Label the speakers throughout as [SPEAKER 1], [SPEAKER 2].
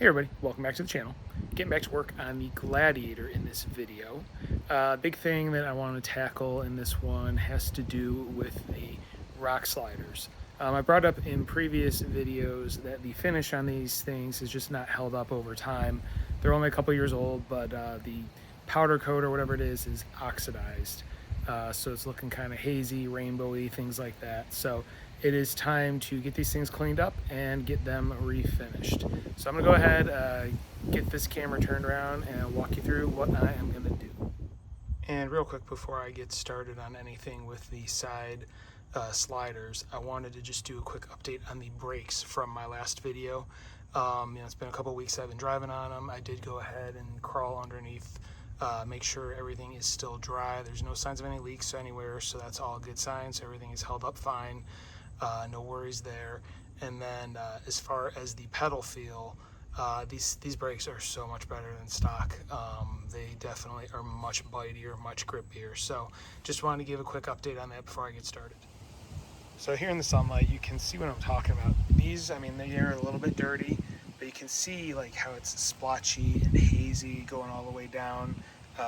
[SPEAKER 1] Hey everybody, welcome back to the channel. Getting back to work on the Gladiator in this video. Big thing that I want to tackle in this one has to do with the rock sliders. I brought up in previous videos that the finish on these things is just not held up over time. They're only a couple years old, but the powder coat or whatever it is oxidized. So it's looking kind of hazy, rainbowy, things like that. So it is time to get these things cleaned up and get them refinished. So I'm gonna go ahead, get this camera turned around and walk you through what I am gonna do. And real quick before I get started on anything with the side sliders, I wanted to just do a quick update on the brakes from my last video. It's been a couple weeks I've been driving on them. I did go ahead and crawl underneath, make sure everything is still dry. There's no signs of any leaks anywhere, so that's all good signs. Everything is held up fine. No worries there. And then as far as the pedal feel, these brakes are so much better than stock. They definitely are much bitier, much grippier. So just wanted to give a quick update on that before I get started. So here in the sunlight, you can see what I'm talking about. These, I mean, they're a little bit dirty, but you can see like how it's splotchy and hazy going all the way down.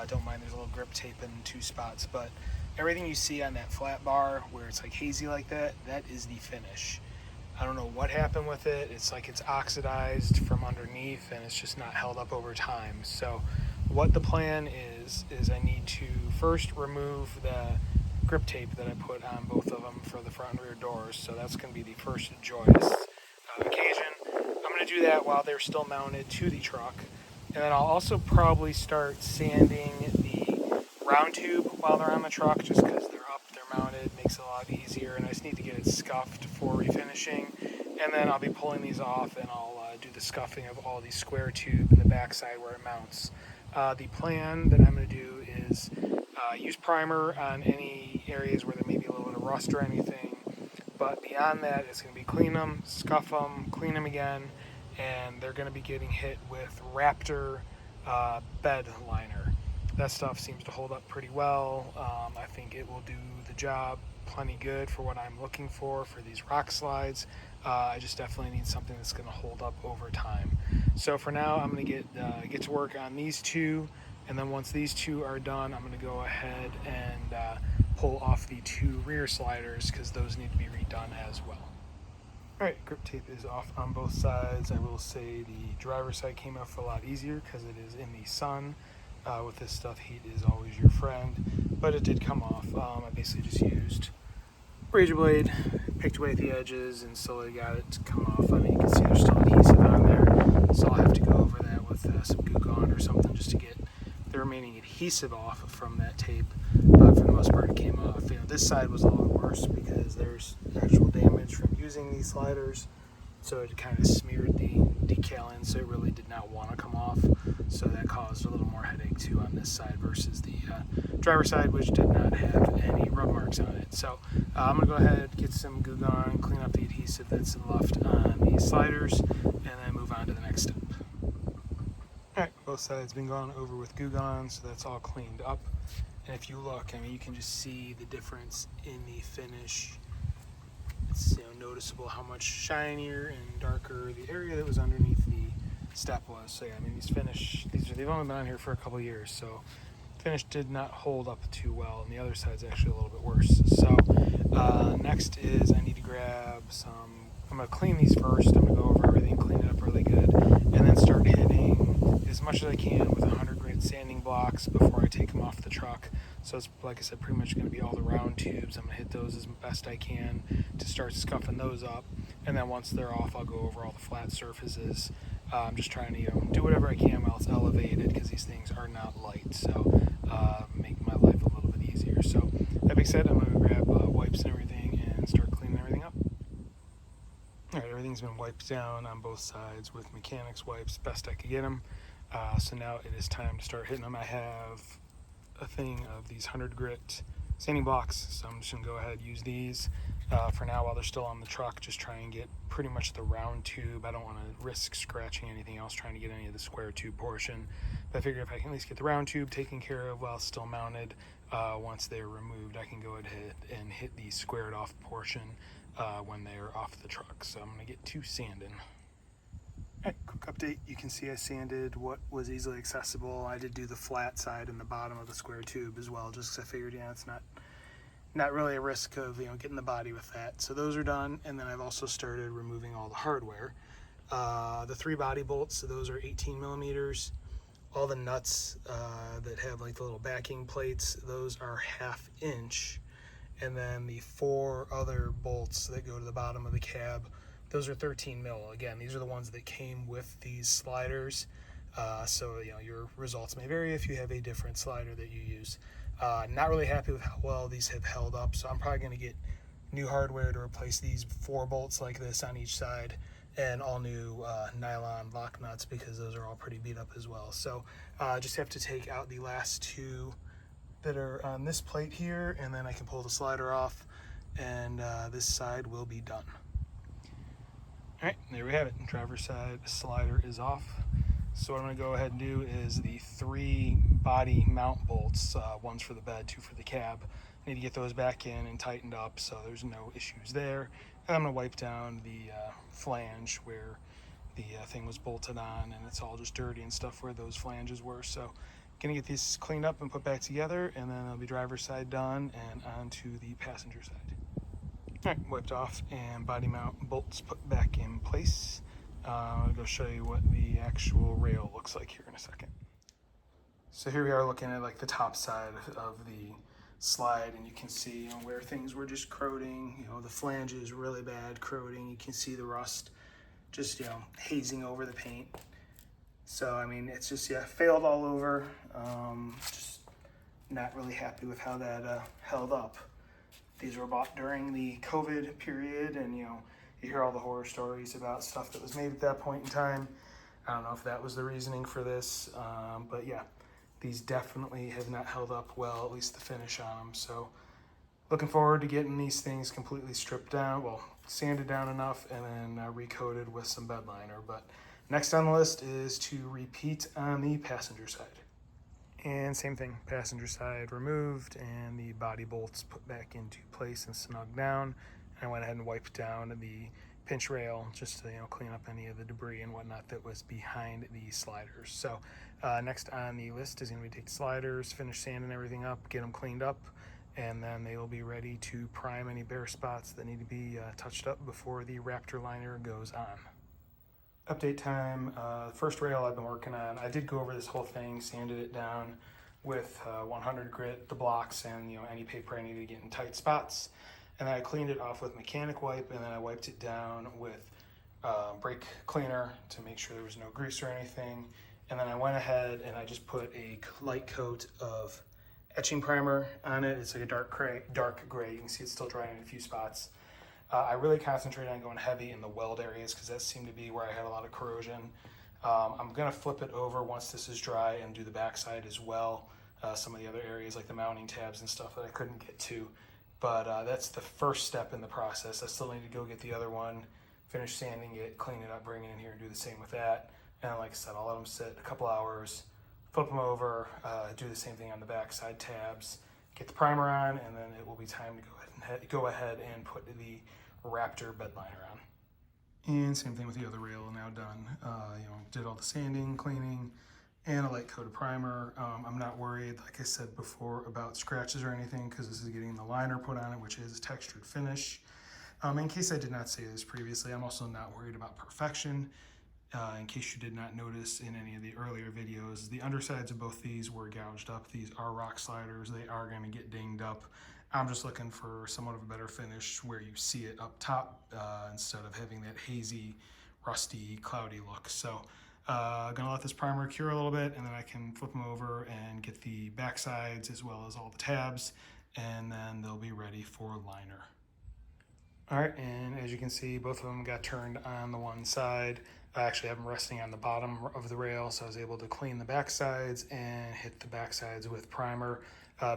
[SPEAKER 1] Don't mind there's a little grip tape in two spots, but everything you see on that flat bar where it's like hazy like that, that is the finish. I don't know what happened with it. It's like it's oxidized from underneath and it's just not held up over time. So what the plan is I need to first remove the grip tape that I put on both of them for the front and rear doors. So that's going to be the first joyous occasion. I'm going to do that while they're still mounted to the truck. And then I'll also probably start sanding the round tube while they're on the truck, just because they're up, they're mounted, makes it a lot easier. And I just need to get it scuffed for refinishing. And then I'll be pulling these off and I'll do the scuffing of all the square tube in the backside where it mounts. The plan that I'm going to do is use primer on any areas where there may be a little bit of rust or anything. But beyond that, it's going to be clean them, scuff them, clean them again, and they're going to be getting hit with Raptor bed liner. That stuff seems to hold up pretty well. I think it will do the job plenty good for what I'm looking for these rock slides. I just definitely need something that's going to hold up over time. So for now, I'm going to get to work on these two, and then once these two are done, I'm going to go ahead and pull off the two rear sliders because those need to be redone as well. Alright, grip tape is off on both sides. I will say the driver's side came off a lot easier because it is in the sun. With this stuff, heat is always your friend, but it did come off. I basically just used razor blade, picked away at the edges, and slowly got it to come off. I mean, you can see there's still adhesive on there, so I'll have to go over that with some Goo Gone or something just to get the remaining adhesive off from that tape. But for the most part, it came off. This side was a little worse because there's actual damage from using these sliders, so it kind of smeared the decal in, so it really did not want to come off. So that caused a little more headache too on this side versus the driver's side, which did not have any rub marks on it. So I'm gonna go ahead, get some Goo Gone, clean up the adhesive that's left on the sliders, and then move on to the next step. Alright, both sides been gone over with Goo Gone, so that's all cleaned up. And if you look, I mean, you can just see the difference in the finish. It's noticeable how much shinier and darker the area that was underneath the step was. So yeah, I mean, they've only been on here for a couple years, so finish did not hold up too well, and the other side's actually a little bit worse. So next is I need to grab some, I'm going to clean these first. I'm going to go over everything, clean it up really good, and then start hitting as much as I can with 100 grit sanding blocks before I take them off the truck. So it's, like I said, pretty much going to be all the round tubes. I'm going to hit those as best I can to start scuffing those up, and then once they're off, I'll go over all the flat surfaces. I'm just trying to do whatever I can while it's elevated because these things are not light, so make my life a little bit easier. So that being said, I'm going to grab wipes and everything and start cleaning everything up. Alright, everything's been wiped down on both sides with mechanics wipes, best I could get them. So now it is time to start hitting them. I have a thing of these 100 grit sanding blocks, so I'm just going to go ahead and use these for now while they're still on the truck. Just try and get pretty much the round tube. I don't want to risk scratching anything else trying to get any of the square tube portion, but I figure if I can at least get the round tube taken care of while still mounted, once they're removed I can go ahead and hit the squared off portion when they're off the truck. So I'm going to get to sanding. Alright, quick update update, you can see I sanded what was easily accessible. I did do the flat side and the bottom of the square tube as well, just because I figured, it's not really a risk of getting the body with that. So those are done, and then I've also started removing all the hardware. The 3 body bolts, so those are 18 millimeters. All the nuts that have like the little backing plates, those are 1/2 inch. And then the 4 other bolts that go to the bottom of the cab, those are 13 mil. Again, these are the ones that came with these sliders. So your results may vary if you have a different slider that you use. Not really happy with how well these have held up, so I'm probably going to get new hardware to replace these 4 bolts like this on each side, and all new nylon lock nuts, because those are all pretty beat up as well. So just have to take out the last 2 that are on this plate here, and then I can pull the slider off, and this side will be done. All right, there we have it. Driver's side slider is off. So what I'm going to go ahead and do is the 3 body mount bolts, one's for the bed, 2 for the cab. I need to get those back in and tightened up so there's no issues there. And I'm going to wipe down the flange where the thing was bolted on, and it's all just dirty and stuff where those flanges were. So gonna get these cleaned up and put back together, and then it'll be driver's side done and onto the passenger side. All right, wiped off and body mount bolts put back in place. I'll go show you what the actual rail looks like here in a second. So here we are looking at like the top side of the slide, and you can see where things were just corroding. The flange is really bad corroding. You can see the rust just hazing over the paint. So I mean, it's just failed all over. Just not really happy with how that held up. These were bought during the COVID period, and you hear all the horror stories about stuff that was made at that point in time. I don't know if that was the reasoning for this, but yeah, these definitely have not held up well, at least the finish on them. So looking forward to getting these things completely stripped down, well, sanded down enough, and then recoated with some bed liner. But next on the list is to repeat on the passenger side. And same thing, passenger side removed and the body bolts put back into place and snugged down. And I went ahead and wiped down the pinch rail just to clean up any of the debris and whatnot that was behind the sliders. So next on the list is going to be take the sliders, finish sanding everything up, get them cleaned up, and then they will be ready to prime any bare spots that need to be touched up before the Raptor liner goes on. Update time, first rail I've been working on, I did go over this whole thing, sanded it down with 100 grit, the blocks, and any paper I needed to get in tight spots. And then I cleaned it off with mechanic wipe, and then I wiped it down with brake cleaner to make sure there was no grease or anything. And then I went ahead and I just put a light coat of etching primer on it. It's like a dark gray. You can see it's still drying in a few spots. I really concentrated on going heavy in the weld areas because that seemed to be where I had a lot of corrosion. I'm gonna flip it over once this is dry and do the backside as well. Some of the other areas like the mounting tabs and stuff that I couldn't get to. But that's the first step in the process. I still need to go get the other one, finish sanding it, clean it up, bring it in here and do the same with that. And like I said, I'll let them sit a couple hours, flip them over, do the same thing on the backside tabs, get the primer on, and then it will be time to go ahead and put the Raptor bed liner on. And same thing with the other rail, now done. Did all the sanding, cleaning, and a light coat of primer. I'm not worried, like I said before, about scratches or anything because this is getting the liner put on it, which is a textured finish. In case I did not say this previously, I'm also not worried about perfection. In case you did not notice in any of the earlier videos, the undersides of both these were gouged up. These are rock sliders. They are going to get dinged up. I'm just looking for somewhat of a better finish where you see it up top instead of having that hazy, rusty, cloudy look. So gonna let this primer cure a little bit, and then I can flip them over and get the back sides as well as all the tabs, and then they'll be ready for liner. All right, and as you can see, both of them got turned on the one side. I actually have them resting on the bottom of the rail, so I was able to clean the back sides and hit the back sides with primer,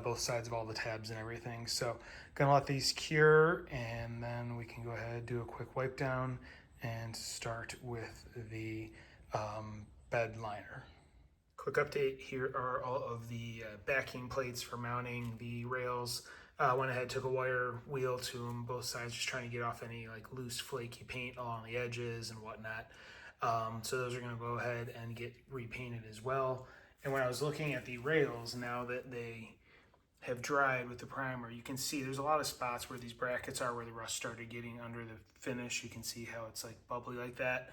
[SPEAKER 1] both sides of all the tabs and everything. So gonna let these cure, and then we can go ahead and do a quick wipe down and start with the bed liner. Quick update, here are all of the backing plates for mounting the rails. Went ahead, took a wire wheel to them, both sides, just trying to get off any like loose flaky paint along the edges and whatnot. So those are going to go ahead and get repainted as well. And when I was looking at the rails, now that they have dried with the primer, you can see there's a lot of spots where these brackets are where the rust started getting under the finish. You can see how it's like bubbly like that.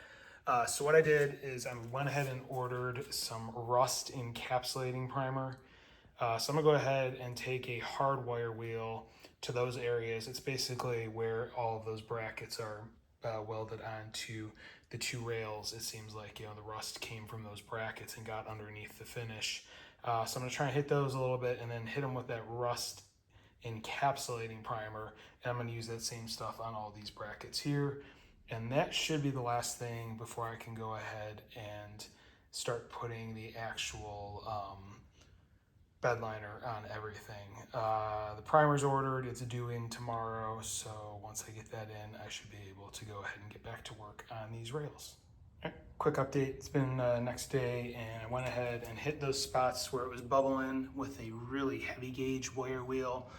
[SPEAKER 1] So what I did is I went ahead and ordered some rust encapsulating primer. So I'm gonna go ahead and take a hard wire wheel to those areas. It's basically where all of those brackets are welded onto the two rails. It seems like, you know, the rust came from those brackets and got underneath the finish. So I'm gonna try and hit those a little bit and then hit them with that rust encapsulating primer. And I'm gonna use that same stuff on all these brackets here. And that should be the last thing before I can go ahead and start putting the actual bed liner on everything. The primer's ordered, it's due in tomorrow, so once I get that in, I should be able to go ahead and get back to work on these rails. Right, quick update, it's been next day, and I went ahead and hit those spots where it was bubbling with a really heavy gauge wire wheel,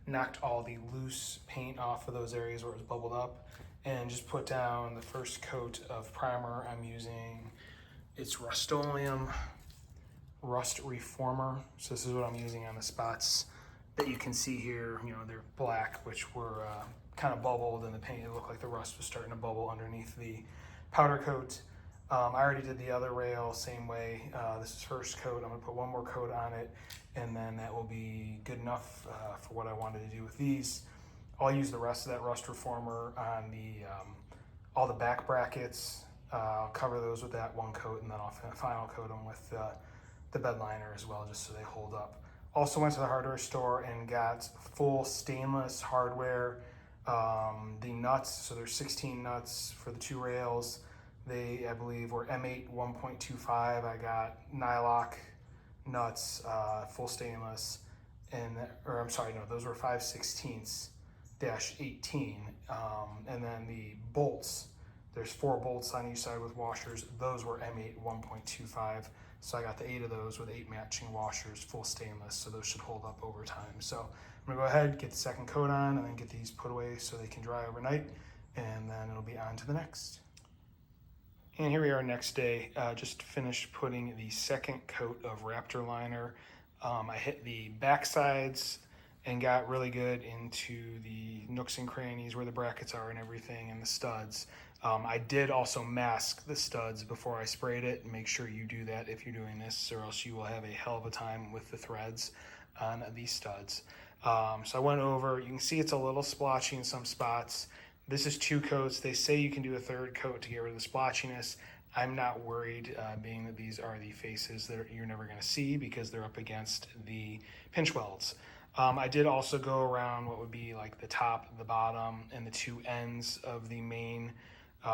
[SPEAKER 1] knocked all the loose paint off of those areas where it was bubbled up, and just put down the first coat of primer. I'm using, it's Rust-Oleum Rust Reformer. So this is what I'm using on the spots that you can see here. You know, they're black, which were kind of bubbled, and the paint, it looked like the rust was starting to bubble underneath the powder coat. I already did the other rail, same way. This is first coat. I'm gonna put one more coat on it, and then that will be good enough for what I wanted to do with these. I'll use the rest of that rust reformer on the all the back brackets. I'll cover those with that one coat, and then I'll final coat them with the bed liner as well, just so they hold up. Also went to the hardware store and got full stainless hardware. The nuts, so there's 16 nuts for the two rails. They, I believe, were M8 1.25. I got nylock nuts, full stainless, and, or I'm sorry, no, those were 5/16-18. And then the bolts, there's 4 bolts on each side with washers. Those were M8 1.25. So I got the 8 of those with 8 matching washers, full stainless. So those should hold up over time. So I'm gonna go ahead, get the second coat on, and then get these put away so they can dry overnight. And then it'll be on to the next. And here we are next day, just finished putting the second coat of Raptor liner. I hit the back sides and got really good into the nooks and crannies where the brackets are and everything, and the studs. I did also mask the studs before I sprayed it. Make sure you do that if you're doing this, or else you will have a hell of a time with the threads on these studs. So I went over, you can see it's a little splotchy in some spots. This is 2 coats. They say you can do a 3rd coat to get rid of the splotchiness. I'm not worried, being that these are the faces that you're never gonna see because they're up against the pinch welds. I did also go around what would be like the top, the bottom, and the 2 ends of the main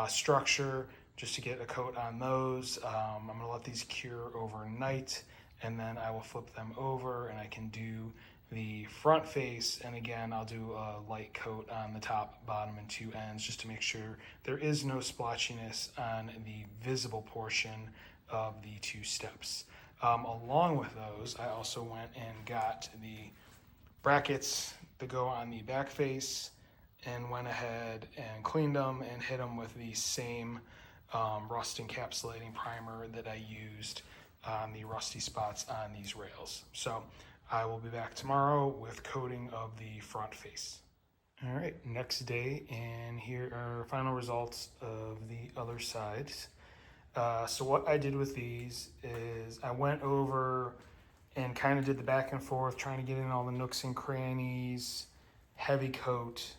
[SPEAKER 1] structure just to get a coat on those. I'm gonna let these cure overnight, and then I will flip them over and I can do the front face, and again I'll do a light coat on the top, bottom, and 2 ends just to make sure there is no splotchiness on the visible portion of the 2 steps. Along with those, I also went and got the brackets that go on the back face and went ahead and cleaned them and hit them with the same rust encapsulating primer that I used on the rusty spots on these rails. So I will be back tomorrow with coating of the front face. All right, next day, and here are final results of the other sides. So what I did with these is I went over and kind of did the back and forth, trying to get in all the nooks and crannies, heavy coat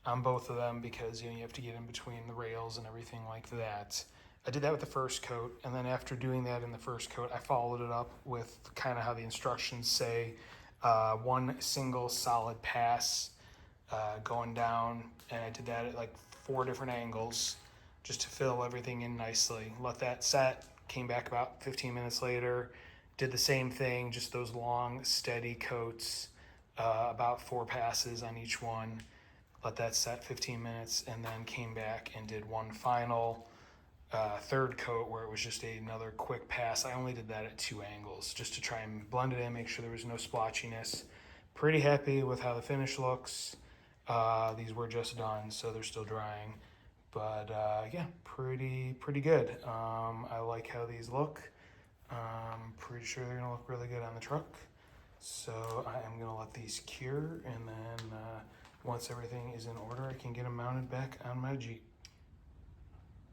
[SPEAKER 1] on both of them because, you know, you have to get in between the rails and everything like that. I did that with the first coat, and then after doing that in the first coat, I followed it up with kind of how the instructions say, 1 single solid pass going down, and I did that at like 4 different angles just to fill everything in nicely. Let that set, came back about 15 minutes later, did the same thing, just those long, steady coats, about 4 passes on each one. Let that set 15 minutes, and then came back and did one final 3rd coat where it was just another quick pass. I only did that at 2 angles just to try and blend it in, make sure there was no splotchiness. Pretty happy with how the finish looks. These were just done, so they're still drying. But yeah, pretty good. I like how these look. Pretty sure they're gonna look really good on the truck. So I am gonna let these cure, and then once everything is in order, I can get them mounted back on my Jeep.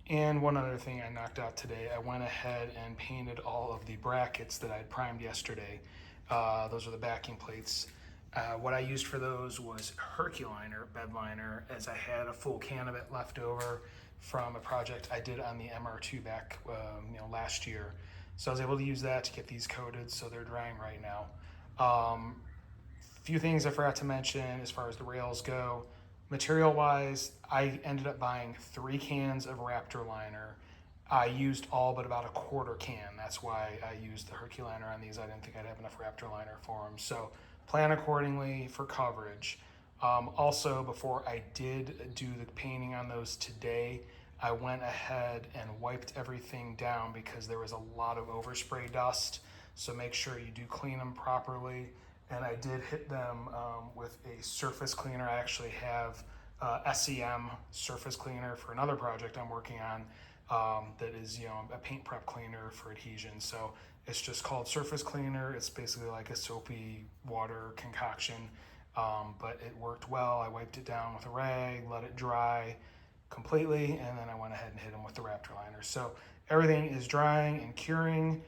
[SPEAKER 1] And one other thing I knocked out today, I went ahead and painted all of the brackets that I'd primed yesterday. Those are the backing plates. What I used for those was Herculiner bed liner, as I had a full can of it left over from a project I did on the MR2 back last year. So I was able to use that to get these coated, so they're drying right now. Few things I forgot to mention as far as the rails go. Material wise, I ended up buying 3 cans of Raptor liner. I used all but about a quarter can. That's why I used the Herculiner on these. I didn't think I'd have enough Raptor liner for them. So plan accordingly for coverage. Also, before I did do the painting on those today, I went ahead and wiped everything down because there was a lot of overspray dust. So make sure you do clean them properly. And I did hit them with a surface cleaner. I actually have SEM surface cleaner for another project I'm working on that is a paint prep cleaner for adhesion. So it's just called surface cleaner. It's basically like a soapy water concoction, but it worked well. I wiped it down with a rag, let it dry completely, and then I went ahead and hit them with the Raptor liner. So everything is drying and curing.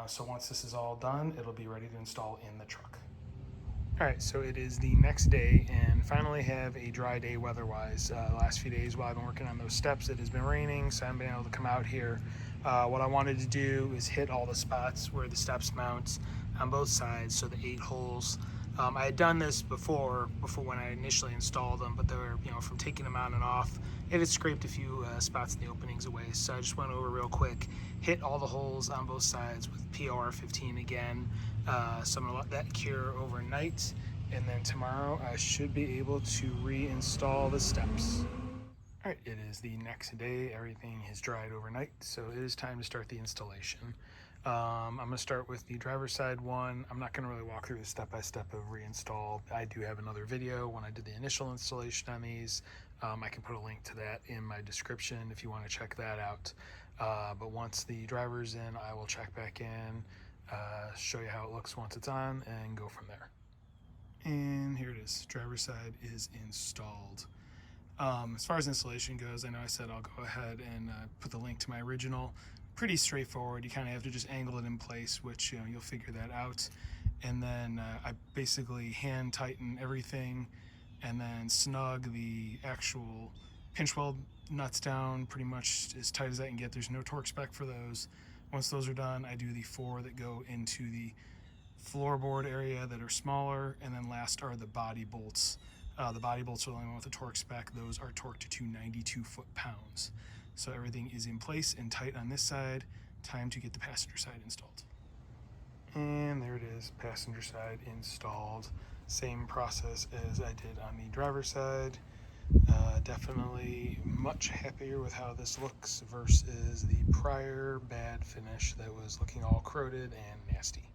[SPEAKER 1] So once this is all done, it'll be ready to install in the truck. All right, so it is the next day and finally have a dry day weather-wise. The last few days while I've been working on those steps, it has been raining, so I haven't been able to come out here. What I wanted to do is hit all the spots where the steps mount on both sides, so the 8 holes. I had done this before when I initially installed them, but they were, from taking them on and off, it had scraped a few spots in the openings away. So I just went over real quick, hit all the holes on both sides with POR 15 again. So I'm gonna let that cure overnight, and then tomorrow I should be able to reinstall the steps. All right, it is the next day. Everything has dried overnight, so it is time to start the installation. I'm going to start with the driver's side one. I'm not going to really walk through the step-by-step of reinstall. I do have another video when I did the initial installation on these. I can put a link to that in my description if you want to check that out. But once the driver's in, I will check back in, show you how it looks once it's on, and go from there. And here it is. Driver's side is installed. As far as installation goes, I know I said I'll go ahead and put the link to my original. Pretty straightforward. You kind of have to just angle it in place, which you'll figure that out. And then I basically hand tighten everything and then snug the actual pinch weld nuts down pretty much as tight as I can get. There's no torque spec for those. Once those are done, I do the 4 that go into the floorboard area that are smaller, and then last are the body bolts. The body bolts are the only one with a torque spec. Those are torqued to 92 foot-pounds. So everything is in place and tight on this side. Time to get the passenger side installed. And there it is, passenger side installed. Same process as I did on the driver's side. Definitely much happier with how this looks versus the prior bad finish that was looking all corroded and nasty.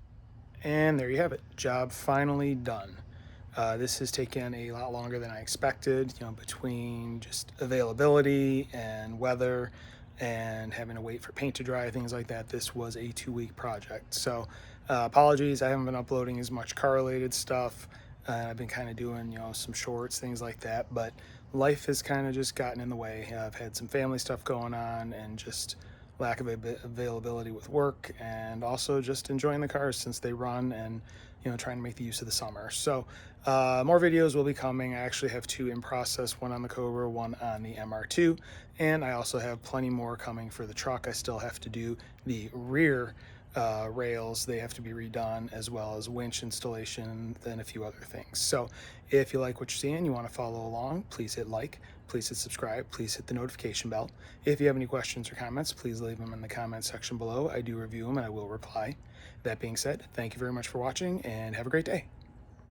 [SPEAKER 1] And there you have it, job finally done. This has taken a lot longer than I expected, between just availability and weather and having to wait for paint to dry, things like that. This was a 2-week project. So apologies, I haven't been uploading as much car-related stuff. I've been kind of doing, some shorts, things like that, but life has kind of just gotten in the way. I've had some family stuff going on and just lack of availability with work, and also just enjoying the cars since they run and trying to make the use of the summer. So more videos will be coming. I actually have 2 in process, one on the Cobra, one on the MR2, and I also have plenty more coming for the truck. I still have to do the rear rails. They have to be redone, as well as winch installation and a few other things. So if you like what you're seeing, you want to follow along, please hit like, please hit subscribe, please hit the notification bell. If you have any questions or comments, please leave them in the comment section below. I do review them and I will reply. That being said, thank you very much for watching and have a great day.